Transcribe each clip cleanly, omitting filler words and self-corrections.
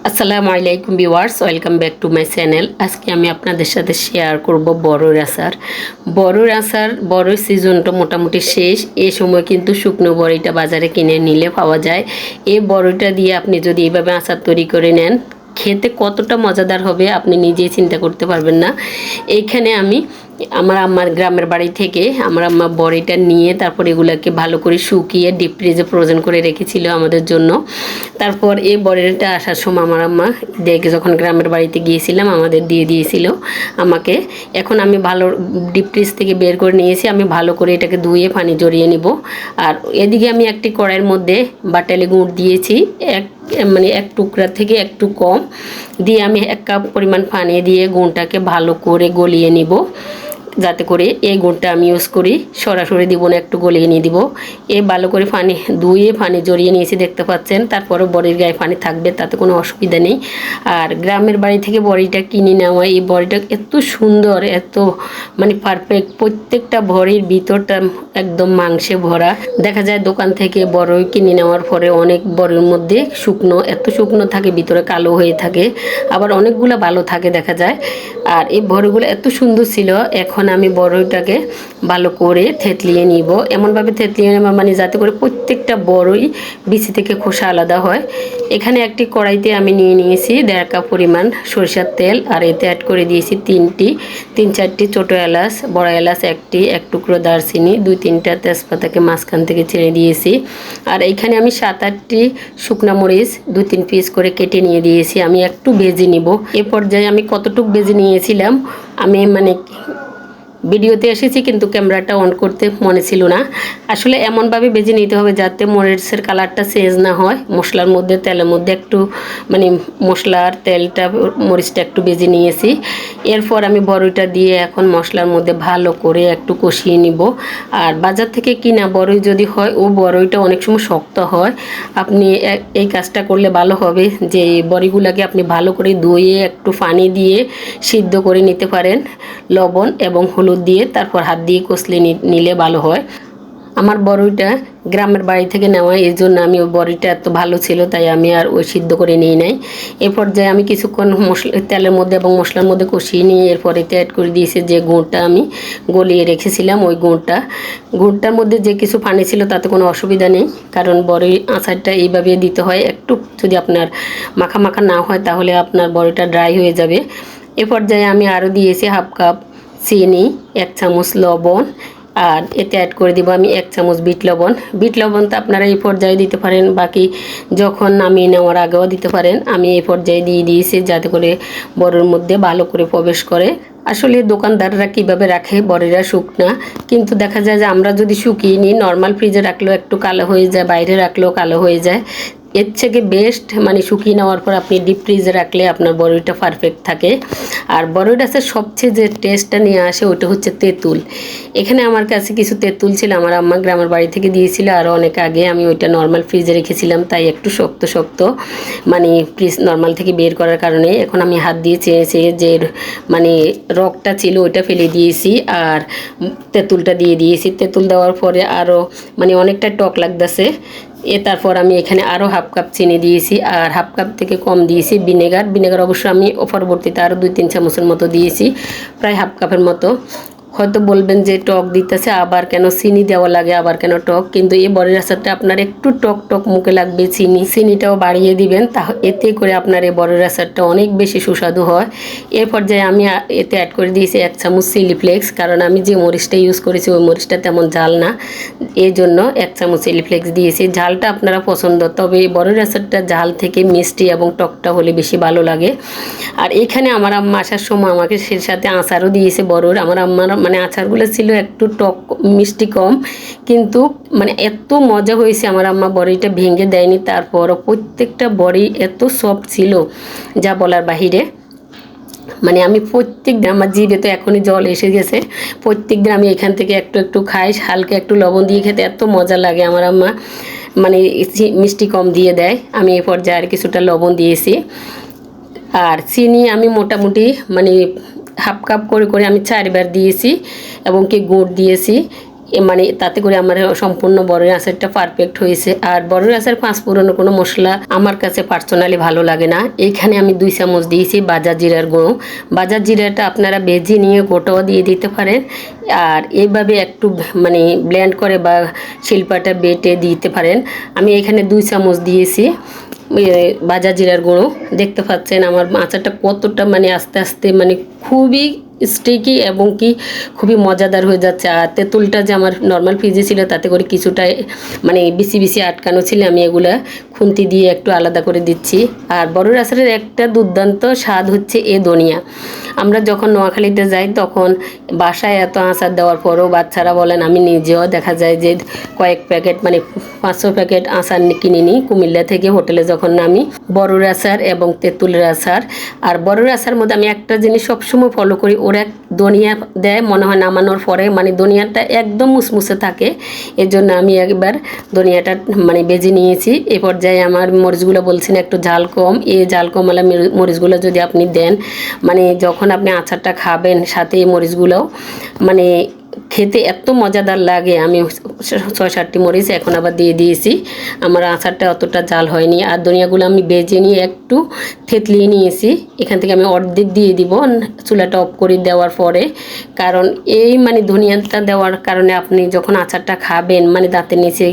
আসসালামু আলাইকুম viewers, welcome back to my channel. আজকে আমি আপনাদের সাথে শেয়ার করব বড়ইর আচার। বড়ইর সিজনটা মোটামুটি শেষ। এই সময় কিন্তু শুকনো বড়ইটা বাজারে কিনে নিলে পাওয়া যায়। এই বড়ইটা দিয়ে আপনি যদি এইভাবে আচার তৈরি করে নেন, খেতে কতটা মজাদার হবে আপনি নিজেই চিন্তা করতে পারবেন না। এইখানে আমি আমার আম্মার গ্রামের বাড়ি থেকে আমার আম্মা বড়িটা নিয়ে তারপর এগুলাকে ভালো করে শুকিয়ে ডিপ ফ্রিজে ফ্রোজেন করে রেখেছিল আমাদের জন্য। তারপর এই বড়িটা আসার সময় আমার আম্মা দেখে যখন গ্রামের বাড়িতে গিয়েছিলাম আমাদের দিয়ে দিয়েছিল আমাকে। এখন আমি ভালো ডিপ ফ্রিজ থেকে বের করে নিয়েছি। আমি ভালো করে এটাকে ধুয়ে পানি জড়িয়ে নিব। আর এদিকে আমি একটি কড়াইয়ের মধ্যে বাটালি গুঁড় দিয়েছি, এক টুকরা থেকে একটু কম দিয়ে আমি 1 কাপ পরিমাণ পানি দিয়ে গুঁড়টাকে ভালো করে গলিয়ে নিব, যাতে করে এই গুড়টা আমি ইউজ করি। সরাসরি দিব না, একটু গলিয়ে নিয়ে দিব। ভালো করে ধুয়ে পানি জড়িয়ে নিয়েছি দেখতে পাচ্ছেন। তারপরে বড়ির গায়ে পানি থাকবে, তাতে কোনো অসুবিধা নেই। আর গ্রামের বাড়ি থেকে বড়িটা কিনে নেওয়া, এই বড়িটা এত সুন্দর, এত পারফেক্ট। প্রত্যেকটা বড়ির ভিতরটা একদম মাংসে ভরা। দেখা যায় দোকান থেকে বড়ই কিনে নেওয়ার পরে অনেক বড়ির মধ্যে এত শুকনো থাকে, ভিতরে কালো হয়ে থাকে, আবার অনেকগুলো ভালো থাকে দেখা যায়। আর এই বড়িগুলো এত সুন্দর ছিল। এখন আমি বড়ইটাকে ভালো করে থেতলিয়ে নিব, এমনভাবে থেতলিয়ে নেব যাতে করে প্রত্যেকটা বড়ই বিচি থেকে খোসা আলাদা হয়। এখানে একটি কড়াইতে আমি নিয়ে নিয়েছি 1.5 কাপ পরিমাণ সরিষার তেল, আর এতে অ্যাড করে দিয়েছি 3-4টি ছোটো এলাচ, বড় এলাচ একটি, 1 টুকরো দারচিনি, 2-3টা তেজপাতাকে মাঝখান থেকে ছেড়ে দিয়েছি। আর এইখানে আমি 7-8টি শুকনা মরিচ 2-3 পিস করে কেটে নিয়ে দিয়েছি। আমি একটু ভেজে নিব। এ পর্যায়ে আমি কতটুকু ভেজে নিয়েছিলাম আমি ভিডিওতে এসেছি কিন্তু ক্যামেরাটা অন করতে মনে ছিল না। আসলে এমনভাবে ভেজে নিতে হবে যাতে মরিচের কালারটা চেঞ্জ না হয়। মশলার মধ্যে, তেলের মধ্যে একটু মশলার তেলটা, মরিচটা একটু ভেজে নিয়েছি। এরপর আমি বড়ইটা দিয়ে এখন মশলার মধ্যে ভালো করে একটু কষিয়ে নিব। আর বাজার থেকে কিনা বড়ই যদি হয়, ও বড়ইটা অনেক সময় শক্ত হয়। আপনি এই কাজটা করলে ভালো হবে যে বড়িগুলোকে আপনি ভালো করে ধুয়ে একটু পানি দিয়ে সিদ্ধ করে নিতে পারেন, লবণ এবং হলুদ দিয়ে, তারপর হাত দিয়ে কষলে নিলে ভালো হয়। আমার বড়ইটা গ্রামের বাড়ি থেকে নেওয়া, এই জন্য আমি ওই বড়িটা এত ভালো ছিল তাই আমি আর ওই সিদ্ধ করে নিই নাই। এ পর্যায়ে আমি কিছুক্ষণ তেলের মধ্যে এবং মশলার মধ্যে কষিয়ে নিয়ে এরপরে অ্যাড করে দিয়েছি যে গুড়টা আমি গলিয়ে রেখেছিলাম। ওই গুড়টার মধ্যে যে কিছু পানি ছিল তাতে কোনো অসুবিধা নেই, কারণ বড়ি আচারটা এইভাবে দিতে হয়। একটু যদি আপনার মাখা মাখা না হয় তাহলে আপনার বড়িটা ড্রাই হয়ে যাবে। এ পর্যায়ে আমি আরও দিয়েছি 1/2 কাপ চিনি, 1 চামচ লবণ, আর এতে অ্যাড করে দিব আমি 1 চামচ বিট লবণ তো আপনারা এই পর্যায়ে দিতে পারেন, বাকি যখন নামিয়ে নেওয়ার আগেও দিতে পারেন। আমি এই পর্যায়ে দিয়ে দিয়েছি যাতে করে বড়ির মধ্যে ভালো করে প্রবেশ করে। আসলে দোকানদাররা কীভাবে রাখে বড়িরা শুকনা, কিন্তু দেখা যায় যে আমরা যদি শুকিয়ে নিই, নর্মাল ফ্রিজে রাখলেও একটু কালো হয়ে যায়, বাইরে রাখলেও কালো হয়ে যায়। এর থেকে বেস্ট শুকিয়ে নেওয়ার পর আপনি ডিপ ফ্রিজে রাখলে আপনার বড়িটা পারফেক্ট থাকে। আর বড়ির আচার সবচেয়ে যে টেস্টটা নিয়ে আসে ওটা হচ্ছে তেঁতুল। এখানে আমার কাছে কিছু তেঁতুল ছিল, আমার আম্মা গ্রামের বাড়ি থেকে দিয়েছিল আরও অনেক আগে। আমি ওইটা নর্মাল ফ্রিজে রেখেছিলাম, তাই একটু শক্ত শক্ত ফ্রিজ নর্মাল থেকে বের করার কারণে এখন আমি হাত দিয়ে চেয়েছি যে রগটা ছিল ওইটা ফেলে দিয়েছি, আর তেঁতুলটা দিয়ে দিয়েছি। তেঁতুল দেওয়ার পরে আরও অনেকটা টক লাগতেছে। তারপর আমি এখানে আরও 1/2 কাপ চিনি দিয়েছি, আর 1/2 কাপ থেকে কম দিয়েছি ভিনেগার অবশ্য আমি পরবর্তীতে আরও 2-3 চামচের মতো দিয়েছি, প্রায় 1/2 কাপের মতো। হয়তো বলবেন যে টক দিতেছে, আবার কেন চিনি দেওয়া লাগে, আবার কেন টক, কিন্তু এই বড়ির আচারটা আপনার একটু টক টক মুখে লাগবে। চিনিটাও বাড়িয়ে দিবেন, এতে করে আপনার এই বড়ির আচারটা অনেক বেশি সুস্বাদু হয়। এর পর্যায়ে আমি এতে অ্যাড করে দিয়েছি 1 চামচ চিলি ফ্লেক্স, কারণ আমি যে মরিচটা ইউজ করেছি ওই মরিচটা তেমন ঝাল না, এই জন্য 1 চামচ চিলি ফ্লেক্স দিয়েছি। ঝালটা আপনারা পছন্দ, তবে এই বড়ির আচারটা ঝাল থেকে মিষ্টি এবং টকটা হলে বেশি ভালো লাগে। আর এখানে আমার আম্মা আসার সময় আমাকে সে সাথে আচারও দিয়েছে বড়ির। আমার আম্মার আচারগুলো ছিল একটু টক মিষ্টি কম, কিন্তু এত মজা হয়েছে। আমার আম্মা বড়িটা ভেঙে দেয়নি, তারপরও প্রত্যেকটা বড়ি এত সফট ছিল যা বলার বাহিরে। আমি প্রত্যেক দিন, আমার জিভে তো এখনই জল এসে গেছে, প্রত্যেক দিন আমি এখান থেকে একটু একটু খাই। হালকা একটু লবণ দিয়ে খেতে এত মজা লাগে। আমার আম্মা মিষ্টি কম দিয়ে দেয়। আমি এই পর্যায়ে আর কিছুটা লবণ দিয়েছি। আর চিনি আমি মোটামুটি 1/2 কাপ করে আমি 4 বার দিয়েছি, এবং গুড় দিয়েছি। মানে তাতে করে আমার সম্পূর্ণ বড়ই আচারটা পারফেক্ট হয়েছে। আর বড়ই আচার পাঁচফোড়নের কোনো মশলা আমার কাছে পার্সোনালি ভালো লাগে না। এইখানে আমি 2 চামচ দিয়েছি বাজার জিরার গুঁড়ো। বাজার জিরাটা আপনারা ভেজে নিয়ে গোটাও দিয়ে দিতে পারেন, আর এইভাবে একটু মানে ব্লেন্ড করে বা শিলপাটা বেটে দিতে পারেন। আমি এখানে 2 চামচ দিয়েছি বাজার জিরার গুঁড়ো। দেখতে পাচ্ছেন আমার আচারটা কতটা মানে আস্তে আস্তে মানে খুবই স্টিকি এবং কি খুবই মজাদার হয়ে যাচ্ছে। আর তেঁতুলটা যে আমার নর্মাল ফ্রিজে ছিল তাতে করে কিছুটা মানে বিসি বিসি আটকানো ছিল, আমি এগুলা খুন্তি দিয়ে একটু আলাদা করে দিচ্ছি। আর বড়ই আচারের একটা দুর্দান্ত স্বাদ হচ্ছে ধনিয়া। আমরা যখন নোয়াখালীতে যাই তখন বাসায় এত আচার দেওয়ার পরও বাচ্চারা বলেন, আমি নিজেও দেখা যায় যে কয়েক প্যাকেট মানে 500 প্যাকেট আচার কিনে নিই কুমিল্লা থেকে হোটেলে যখন নামি। বড়ই আচার এবং তেঁতুলের আচার। আর বড়ই আচার মধ্যে আমি একটা জিনিস সবসময় ফলো করি, ওরা ধনিয়া দেয় মনে হয় নামানোর পরে, মানে ধনিয়াটা একদম মুসমুসে থাকে। এর জন্য আমি একবার ধনিয়াটা মানে বেজে নিয়েছি। এ পর্যায়ে আমার মরিচগুলো বলছেন একটু ঝাল কম, এই ঝাল কমালা মরিচগুলো যদি আপনি দেন, মানে যখন আপনি আচারটা খাবেন সাথে এই মরিচগুলোও মানে খেতে এত মজাদার লাগে। আমি 6-7টি মরিচ এখন আবার দিয়ে দিয়েছি। আমার আচারটা অতটা জাল হয়নি। আর ধনিয়াগুলো আমি বেজে নিয়ে একটু থেতলিয়ে নিয়েছি। এখান থেকে আমি অর্ধেক দিয়ে দিব চুলাটা অফ করে দেওয়ার পরে, কারণ এই মানে ধনিয়াটা দেওয়ার কারণে আপনি যখন আচারটা খাবেন মানে দাঁতের নিচে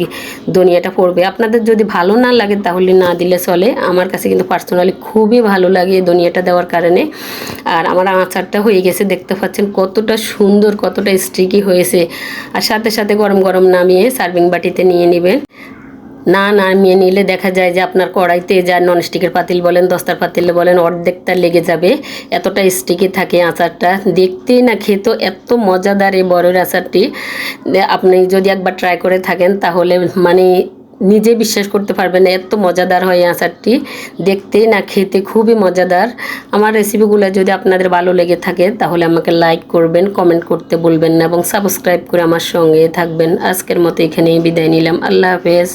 ধনিয়াটা পড়বে। আপনাদের যদি ভালো না লাগে তাহলে না দিলে চলে, আমার কাছে কিন্তু পার্সোনালি খুবই ভালো লাগে ধনিয়াটা দেওয়ার কারণে। আর আমার আচারটা হয়ে গেছে, দেখতে পাচ্ছেন কতটা সুন্দর কতটা স্টিকি হয়েছে। আর সাথে সাথে গরম গরম নামিয়ে সার্ভিং বাটিতে নিয়ে নেবেন। না নামিয়ে নিলে দেখা যায় যে আপনার কড়াইতে যা ননস্টিকের পাতিল বলেন দস্তার পাতিল বলেন অর্ধেকটা লেগে যাবে, এতটা স্টিকি থাকে আচারটা। দেখতেই না খেতে এত মজাদার এই বড়ের আচারটি। আপনি যদি একবার ট্রাই করে থাকেন তাহলে মানে নিজে বিশ্বাস করতে পারবেন না এত মজাদার হয় এই আচারটি। দেখতে না খেতে খুবই মজাদার। আমার রেসিপিগুলো যদি আপনাদের ভালো লেগে থাকে তাহলে আমাকে লাইক করবেন, কমেন্ট করতে ভুলবেন না এবং সাবস্ক্রাইব করে আমার সঙ্গে থাকবেন। আজকের মতো এখানেই বিদায় নিলাম। আল্লাহ হাফেজ।